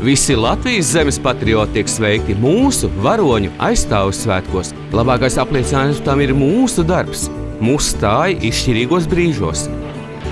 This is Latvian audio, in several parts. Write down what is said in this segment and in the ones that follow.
Visi Latvijas zemes patrioti tiek sveikti mūsu varoņu aizstāvu svētkos. Labākais apliecinājums tam ir mūsu darbs, mūsu stāja izšķirīgos brīžos.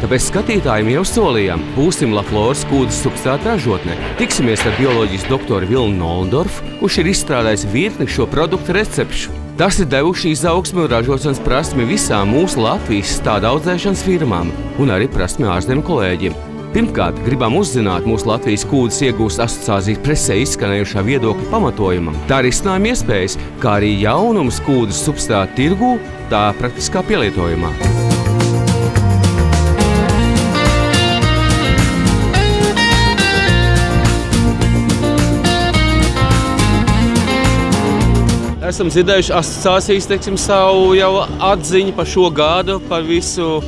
Tāpēc skatītājiem jau solījām, būsim LaFloras kūdras substrāta ražotnē. Tiksimies ar bioloģijas doktoru Vilnu Noldorfu, kurš ir izstrādājis virkni šo produktu recepšu. Tas ir devuši izaugsmi un ražošanas prasmi visām mūsu Latvijas stāda audzēšanas firmām un arī prasmi ārzemju kolēģiem. Pirmkārt, gribam uzzināt mūsu Latvijas kūdras iegūst asociācijas presē izskanējušā viedokļa pamatojumam, tā risinājuma iespējas, kā arī jaunums kūdras substrāta tirgū, tā praktiskā pielietojumā. Esam dzirdējuši asociācijas, teiksim, savu jau atziņu par šo gadu, par visu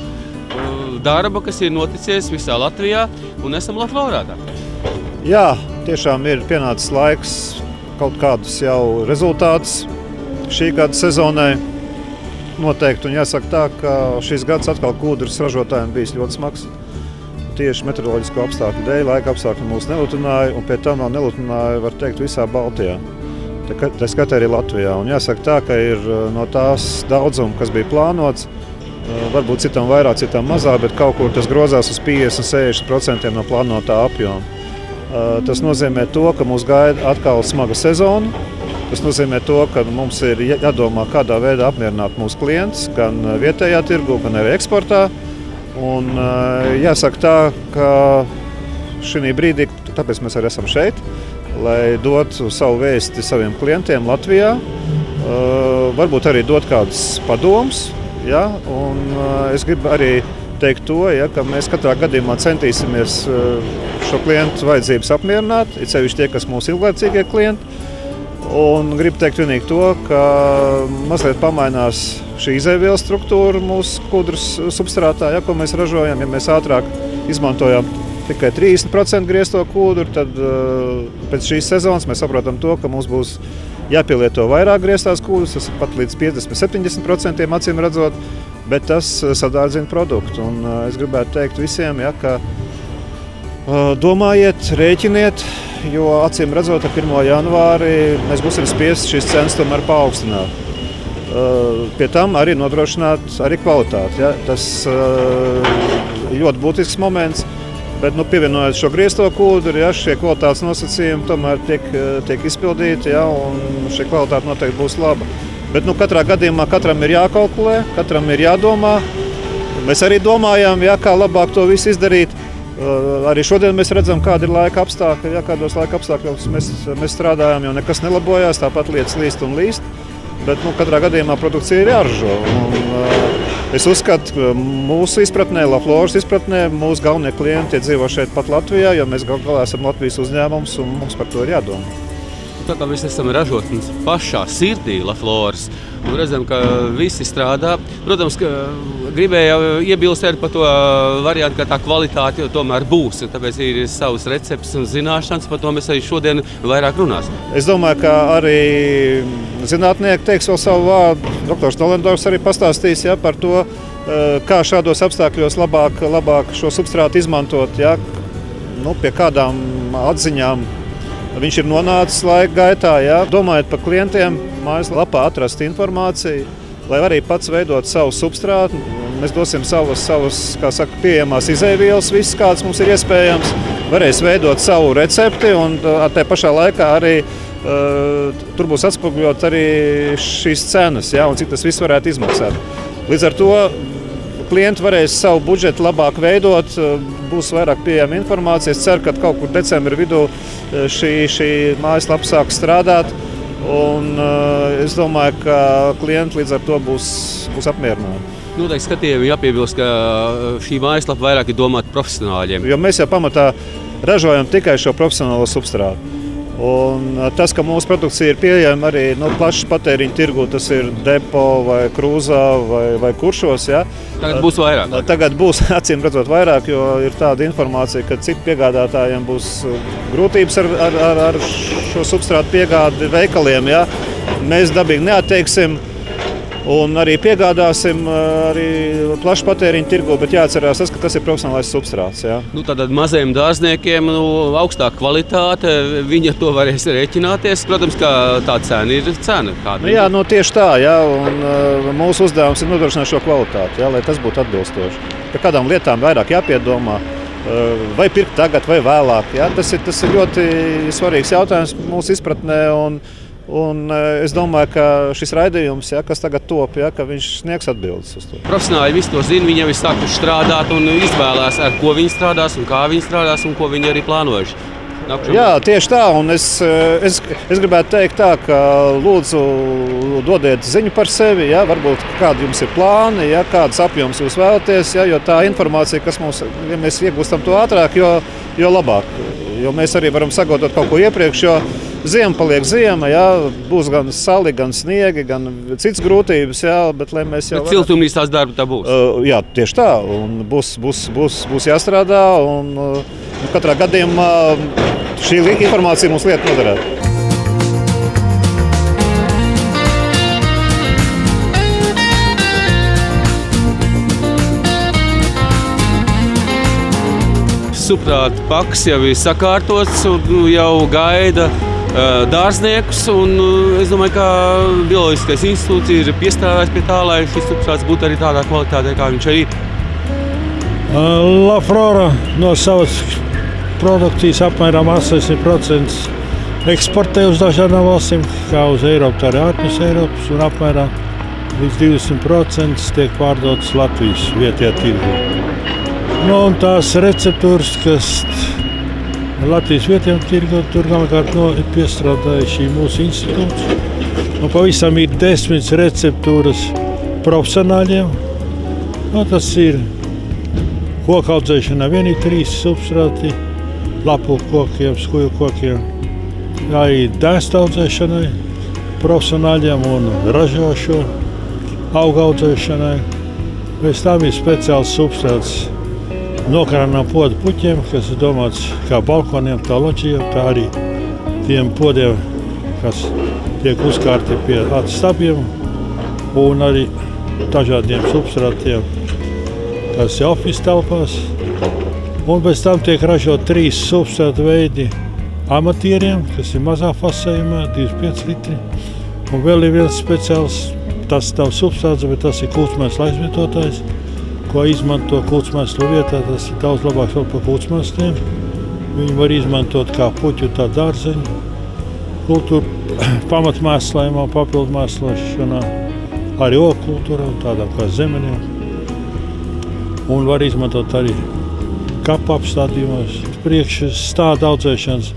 darbu, kas ir noticies visā Latvijā, un esam LaFlorā. Jā, tiešām ir pienācis laiks kaut kādus jau rezultātus šī gada sezonai noteikti. Un jāsaka tā, ka šis gads atkal kūdras ražotājiem bijis ļoti smags. Tieši meteoroloģisko apstākļu dēļ, laika apstākļi mūs nelutināja, un pie tam vēl nelutināja, var teikt, visā Baltijā. Tā skatā arī Latvijā. Un jāsaka tā, ka ir no tās daudzuma, kas bija plānots, varbūt citam vairāk, citam mazāk, bet kaut kur tas grozās uz 50–60% no plānotā apjoma. Tas nozīmē to, ka mūs gaida atkal smaga sezona. Tas nozīmē to, ka mums ir jādomā, kādā veidā apmierināt mūsu klientus, gan vietējā tirgu, gan arī eksportā. Un jāsaka tā, ka šī brīdī, tāpēc mēs arī esam šeit, lai dotu savu vēsti saviem klientiem Latvijā, varbūt arī dot kādus padomus. Ja? Un es gribu arī teikt to, ja, ka mēs katrā gadījumā centīsimies šo klientu vajadzības apmierināt, it sevišķi tie, kas mūsu ilglaicīgie klienti. Un gribu teikt vienīgi to, ka mazliet pamainās šī izēvielu struktūra mūsu kūdras substrātā, ja, ko mēs ražojam. Ja mēs ātrāk izmantojam tikai 30% griezto kūdru, tad pēc šīs sezonas mēs saprotam to, ka mums būs jāpielieto vairāk grieztās kūdras, tas pat līdz 50–70% acīm redzot, bet tas sadārdzina produktu. Un es gribētu teikt visiem, ja, ka domājiet, rēķiniet, jo acīm redzot, ar 1. janvāri mēs būsim spiesti šīs cenas tomēr paaugstināt. Pie tam arī nodrošināt arī kvalitāti. Ja. Tas ļoti būtisks moments. Bet, pievienojot šo griezto kūdru, ja, šie kvalitātes nosacījumi tomēr tiek izpildīti, ja, un šī kvalitāte noteikti būs laba. Bet katrā gadījumā katram ir jākalkulē, katram ir jādomā. Mēs arī domājam, ja, kā labāk to visu izdarīt. Arī šodien mēs redzam, kādi ir laika apstākļi, ja, kādos laika apstākļos mēs strādājam, jo nekas nelabojās, tāpat lietas līst un līst. Bet katrā gadījumā produkcija ir jāražo. Es uzskatu, ka mūsu izpratnē, LaFloras izpratnē, mūsu galvenie klienti dzīvo šeit pat Latvijā, jo mēs galā esam Latvijas uzņēmums un mums par to ir jādomā. Tā kā mēs esam ražotnes pašā sirdī LaFloras un redzam, ka visi strādā. Protams, ka gribēju iebilst arī par to variantu, ka tā kvalitāte tomēr būs. Tāpēc ir savas receptes un zināšanas, par to mēs arī šodien vairāk runāsim. Es domāju, ka arī zinātnieki teiks vēl savu vārdu. Doktors Noldorfs arī pastāstīs, ja, par to, kā šādos apstākļos labāk šo substrātu izmantot, ja, pie kādām atziņām viņš ir nonācis laika gaitā. Ja. Domājot par klientiem, mājaslapā atrast informāciju, lai arī pats veidot savu substrātu. Mēs dosim savas kā saka, pieejamās izēvielas, visas, kādas mums ir iespējams. Varēs veidot savu recepti un tā pašā laikā arī tur būs atspoguļot arī šīs cenas, ja, un cik tas viss varētu izmaksāt. Līdz ar to klienti varēs savu budžetu labāk veidot, būs vairāk pieejama informācija. Es ceru, ka kaut kur decembra vidū šī mājaslapa sāk strādāt. Un es domāju, ka klienti līdz ar to būs apmierināti. Noteikti skatījumiem jāpiebilst, ka šī mājaslapa vairāk ir domāta profesionāļiem. Jo mēs jau pamatā ražojam tikai šo profesionālo substrātu. Un tas, ka mūsu produkcija ir pieejama arī plašs patēriņa tirgu, tas ir depo vai krūzā vai kuršos. Ja. Tagad būs vairāk. Tagad būs acīm redzot vairāk, jo ir tāda informācija, ka citu piegādātājiem būs grūtības ar šo substrātu piegādi veikaliem. Ja. Mēs dabīgi neatteiksim. Un arī piegādāsim arī plašu patēriņu tirgu, bet jāatcerās tas, ka tas ir profesionālais substrāts. Jā. Tātad mazajiem dārzniekiem augstāka kvalitāte, viņi ar to varēs rēķināties. Protams, ka tā cena ir cena. Jā, tieši tā. Jā, un mūsu uzdevums ir nodrošināt šo kvalitāti, jā, lai tas būtu atbilstoši. Par kādām lietām vairāk jāpiedomā, vai pirkt tagad vai vēlāk. Jā. Tas ir ļoti svarīgs jautājums mūsu izpratnē. Un es domāju, ka šis raidījums, kas tagad top, ka viņš sniegs atbildes uz to. Profesionāļi visi to zina, viņi jau ir sākuši strādāt un izvēlās, ar ko viņi strādās un kā viņi strādās un ko viņi arī plānojuši. Jā, tieši tā. Un es gribētu teikt tā, ka lūdzu dodiet ziņu par sevi, varbūt kādi jums ir plāni, kādas apjoms jūs vēlaties, jo tā informācija, kas mums, ja mēs iegūstam to ātrāk, jo labāk. Jo mēs arī varam sagatavot kaut ko iepriekš, jo ziema paliek ziema, būs gan sali, gan sniegi, gan citas grūtības, bet lai mēs jau... Siltumnīcās darba tā būs. Jā, tieši tā. Un būs jāstrādā, un katrā gadījumā šī informācija mums lieta noderēt. Substrāta paks jau ir sakārtots un jau gaida dārzniekus. Es domāju, ka Bioloģiskais institūts ir piestrādājis pie tā, lai šis substrāts būtu arī tādā kvalitātē, kā viņš arī ir. La Flora no savas produkcijas apmēram 80% eksportē uz dažādām valstīm, kā uz Eiropu, tā arī ārpus Eiropas, un apmēram līdz 20% tiek pārdotas Latvijas vietējā tirgū. Un tās receptūras, kas Latvijas vietējiem tirgu, tur galvenokārt ir piestrādājuši mūsu institūts. Pavisam ir 10 receptūras profesionāļiem. Tas ir koku audzēšanā vienīgi 3 substrāti, lapu kokiem, skuju kokiem. Arī dēstu audzēšanai, profesionāļiem un ražošo augu audzēšanai. Pēc tam ir speciāls substrāts nokrānām podu puķiem, kas ir domāts kā balkoniem, tā loģijām, tā arī tiem podiem, kas tiek uzkārti pie atstabiem, un arī dažādiem substrātiem, kas ir office telpās. Un pēc tam tiek ražot 3 substrātu veidi amatieriem, kas ir mazā fasējumā, 25 litri. Un vēl ir viens speciāls, tas nav substrāts, bet tas ir kultsmēslu aizvietotājs, ko izmanto kultsmēslu vietā. Tas ir daudz labāks vēl par kultsmēsliem. Viņi var izmantot kā puķu, tā dārzeņu, kultūru pamatmēslējumā, papildu mēslēšanā, arī ogu kultūrā, tādām kā zemeniem. Un var izmantot arī kapu apstādījumos. Priekš stāda audzēšanas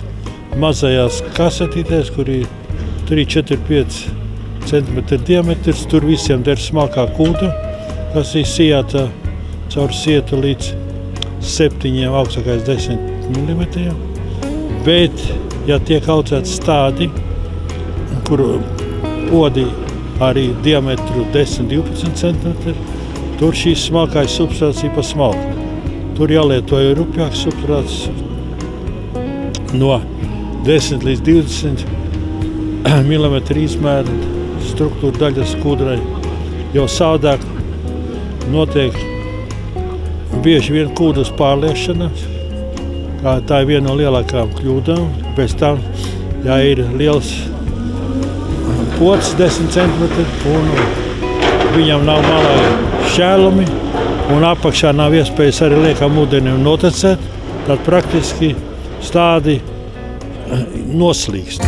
mazajās kasetītēs, kur ir 3, 4, 5 cm diametrs. Tur visiem der smalkā kūda, kas ir sijāta caur sietu līdz 7, augstākais 10 mm. Bet, ja tiek audzēts stādi, kur podi arī diametru 10-12 cm, tur šīs smalkais substrāts ir pa smalku. Tur jālieto rupjāks substrāts no 10 līdz 20 mm izmēra struktūra daļas kūdrai, jo savādāk notiek bieži vien kūdas pārliešana, kā tā ir viena no lielākām kļūdām. Pēc tam, ja ir liels pods 10 cm un viņam nav malā šķēlumi un apakšā nav iespējas arī liekam ūdenim notecēt, tad praktiski stādi noslīkst.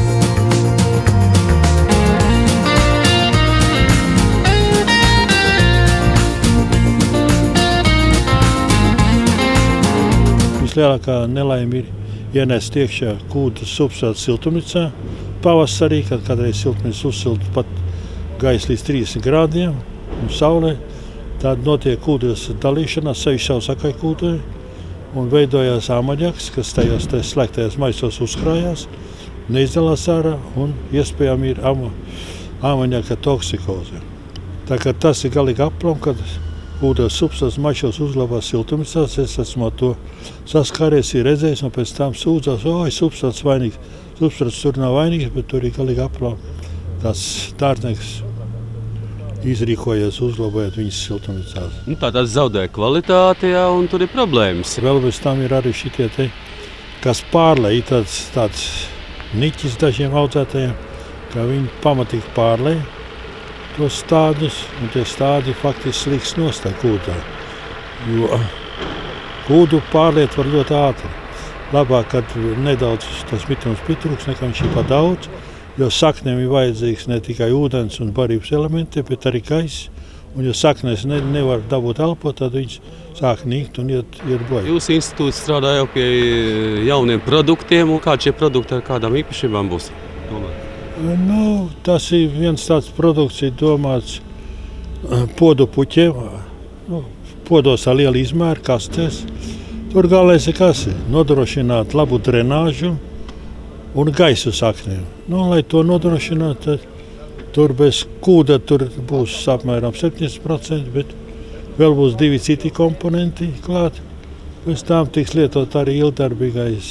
Vislielākā nelaime ir ienest iekšā kūdas substrāts siltumnīcā pavasarī, kad kādreiz siltumnīca uzsilda pat gaisa līdz 30 grādiem un saulē. Tad notiek kūdas dalīšanās, sevišķi sausakai kūdai, un veidojās āmaņaks, kas tajos slēgtajos maisos uzkrājās, neizdalās ārā, un iespējami ir āmaņaka toksikoze. Tā kā tas ir galīgi aplam, kad kūdas substrāts maišos uzglabās siltumnīcās, es esmu to saskāries, ir redzējis, un pēc tam sūdzās, substrāts vainīgs. Substrāts tur nav vainīgs, bet tur ir galīgi aplam. Tas dārznieks izrīkojies, uzlabojot viņas siltumizāciju. Tā zaudē kvalitāte, jā, un tur ir problēmas. Vēl bez tam ir arī šitie te, kas pārlej, tāds niķis dažiem audzētājiem, ka viņi pamatīgi pārlej tos stādus, un tie stādi faktiski sliks nostā kūdā. Jo kūdu pārliet var ļoti ātri. Labāk, kad nedaudz tas mitrums pitrūks, nekā viņš ir pa daudz, jo saknēm ir vajadzīgs ne tikai ūdens un barības elementi, bet arī gaiss. Un ja saknēs nevar dabūt elpot, tad viņš sāk nīkt un iet bojā. Jūsu institūts strādā jau pie jauniem produktiem, un kādi šie produkti ar kādām īpašībām būs? Tas ir viens tāds produkts, ir domāts podu puķiem, podos ar lielu izmēru, kastēs. Tur galvenais ir kas? Nodrošināt labu drenāžu un gaisu saknēm. Lai to nodrošinātu, tad tur bez kūda tur būs apmēram 70%, bet vēl būs 2 citi komponenti klāt. Pēc tam tiks lietot arī ilgdarbīgais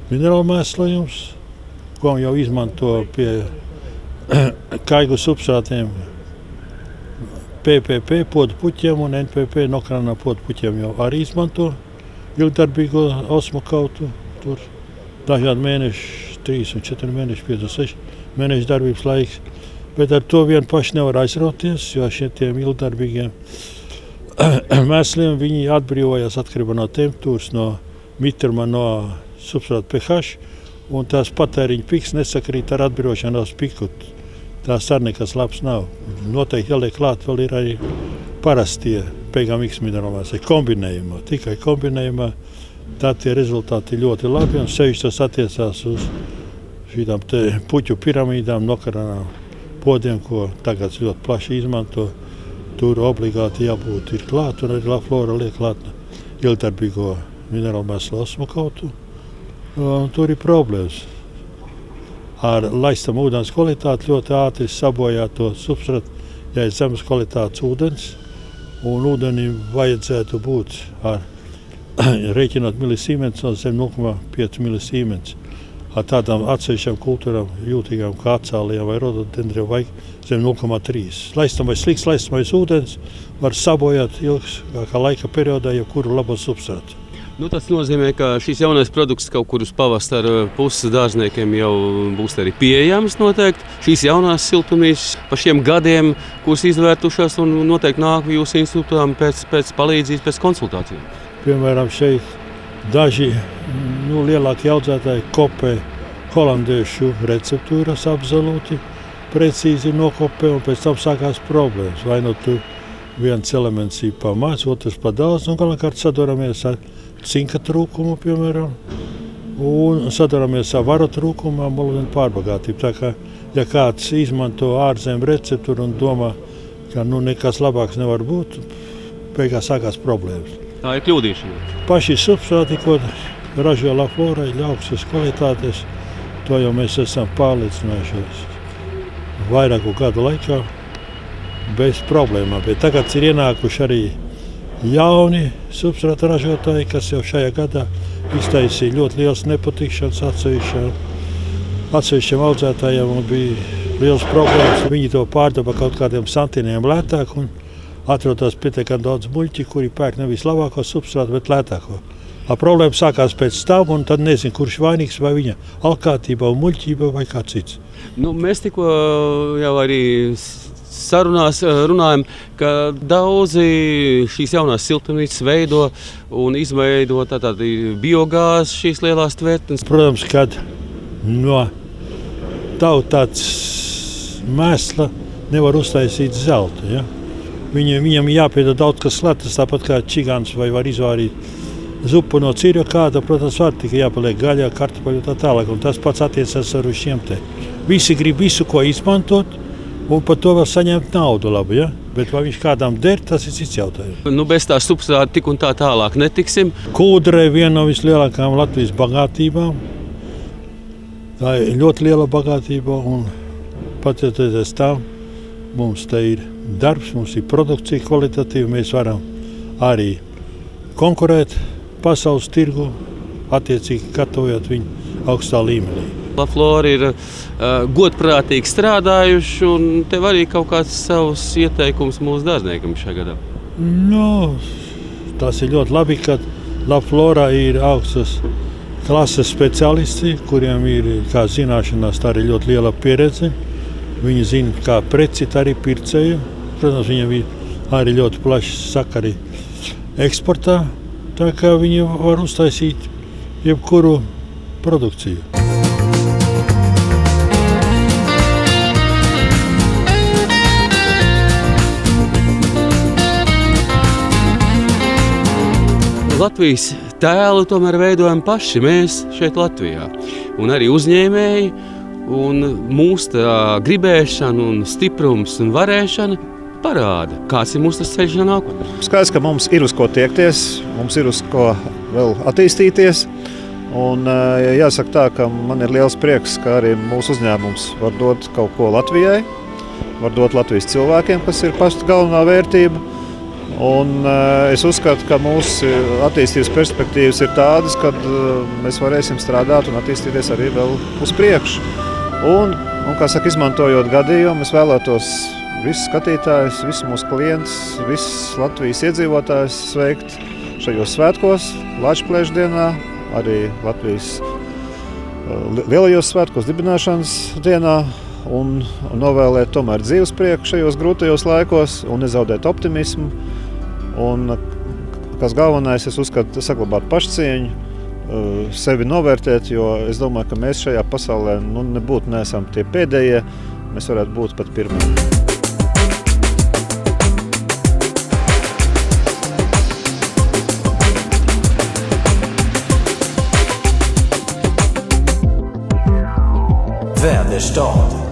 minerālu mēslojums, ko jau izmanto pie kaigu substrātiem. PPP podu puķiem un NPP nokrana podu puķiem jau arī izmanto ilgdarbīgo osmu kautu. Tur dažādi mēneši, 3 un 4 mēneši, 5 un 6 mēneši darbības laiks. Bet ar to vien paši nevar aizrauties, jo šiem ilgdarbīgiem mēsliem viņi atbrīvojas atkarībā no temperatūras, no mitruma, no substrāta pH, un tās patēriņa piks nesakrīt ar atbrīvošanās piku. Tās arī nekas labs nav. Noteikti jāliek klāt vēl ir arī parastie PGMX minerālās, kombinējumā. Tikai kombinējumā tad tie rezultāti ir ļoti labi, un sevišķi tas attiecās uz šīm puķu piramīdām, nokaranām podiem, ko tagad ļoti plaši izmanto. Tur obligāti jābūt ir klāt, un arī LaFlora liek klāt ilgdarbīgo minerālu mēslu osmu kautu. Tur ir problēmas. Ar laistam ūdens kvalitāti ļoti ātri sabojā to substrātu, ja ir zemes kvalitātes ūdens, un ūdenim vajadzētu būt ar rēķinot milisīmens no zem 0,5 milisīmens. Ar tādām atsevišķām kultūrām jūtīgām kā acālijām vai rododendriem vajag zem 0,3. Laistamais slikts, laistamais ūdens var sabojāt ilgākā laika periodā jebkuru labo substrātu. Tas nozīmē, ka šis jaunais produkts kaut kur uz pavasara puses dārzniekiem jau būs arī pieejams noteikti. Šīs jaunās siltumnīcas pa šiem gadiem, kuras izvērtušās un noteikti nāk jūsu institūtām pēc palīdzības, pēc konsultācijām. Piemēram, šeit daži lielākie audzētāji kopē holandiešu receptūras absolūti precīzi nokopē, un pēc tam sākās problēmas. Vai tur viens elements ir pa maz, otrs pa daudz, un galvenokārt saduramies ar cinka trūkumu, piemēram, un sadaramies ar varu trūkumu, molibdēna pārbagātību. Tā kā, ja kāds izmanto ārzem receptūru un domā, ka nekas labāks nevar būt, beigās sākās problēmas. Tā ir kļūdīšana. Paši substrāti, ko ražo LaFlora, ir augstas kvalitātes, to jau mēs esam pārliecinājušies vairāku gadu laikā bez problēmām. Bet tagad ir ienākuši arī jauni substrāta ražotāji, kas jau šajā gadā iztaisīja ļoti liels nepatikšanas atsevišķiem audzētājiem, un bija liels problēmas. Viņi to pārdeva kaut kādiem santīniem lētāk un atrodas pietiekami daudz muļķi, kuri pērk nevis labāko substrātu, bet lētāko. Problēma sākās pēc tam, un tad nezinu, kurš vainīgs, vai viņa alkātība un muļķība vai kā cits. Mēs tikko jau arī sarunās runājam, ka daudzi šīs jaunās siltumnīcas veido un izveido tādi biogāzes šīs lielās tvertnes. Protams, kad no tautāts mēsla nevar uztaisīt zeltu. Ja? Viņam jāpiedod daudz kas slētas, tāpat kā čigāns vai var izvārīt zupu no cirja kāda, protams, var tikai jāpaliek gaļā, kartupeļu tā tālāk. Un tas pats attiecas ar uz šiem te. Visi grib visu, ko izmantot, un par to vēl saņemt naudu labi, ja? Bet vai viņš kādām der, tas ir cits jautājums. Bez tā substrāta tik un tā tālāk netiksim. Kūdre ir viena no vislielākajām Latvijas bagātībām. Tā ir ļoti liela bagātība, un pateicoties tam, mums te ir darbs, mums ir produkcija kvalitatīva, mēs varam arī konkurēt pasaules tirgu, attiecīgi gatavojot viņu augstā līmenī. LaFlora ir godprātīgi strādājuši, un tev arī kaut kāds savs ieteikums mūsu dārzniekam šajā gadā. Nu, tas ir ļoti labi, ka LaFlora ir augstas klases speciālisti, kuriem ir kā zināšanās, tā arī ļoti liela pieredze. Viņi zina, kā precīt arī pircēju. Protams, viņiem ir arī ļoti plaši sakari eksportā, tā kā viņi var uztaisīt jebkuru produkciju. Latvijas tēlu tomēr veidojam paši mēs šeit Latvijā. Un arī uzņēmēji, un mūsu gribēšana, un stiprums un varēšana parāda, kāds ir mūsu ceļš nākotnē. Skaidrs, ka mums ir uz ko tiekties, mums ir uz ko vēl attīstīties. Un jāsaka tā, ka man ir liels prieks, ka arī mūsu uzņēmums var dot kaut ko Latvijai, var dot Latvijas cilvēkiem, kas ir paša galvenā vērtība. Un es uzskatu, ka mūsu attīstības perspektīvas ir tādas, ka mēs varēsim strādāt un attīstīties arī vēl uz priekšu. Un kā saka, izmantojot gadījumu, es vēlētos visus skatītājus, visus mūsu klientus, visus Latvijas iedzīvotājus sveikt šajos svētkos, Lāčplēša dienā, arī Latvijas lielajos svētkos, dibināšanas dienā, un novēlēt tomēr dzīves prieku šajos grūtajos laikos un nezaudēt optimismu. Un, kas galvenais, es uzskatu, saglabāt pašcieņu, sevi novērtēt, jo es domāju, ka mēs šajā pasaulē nebūtu neesam tie pēdējie, mēs varētu būt pat pirmie. Väderstad.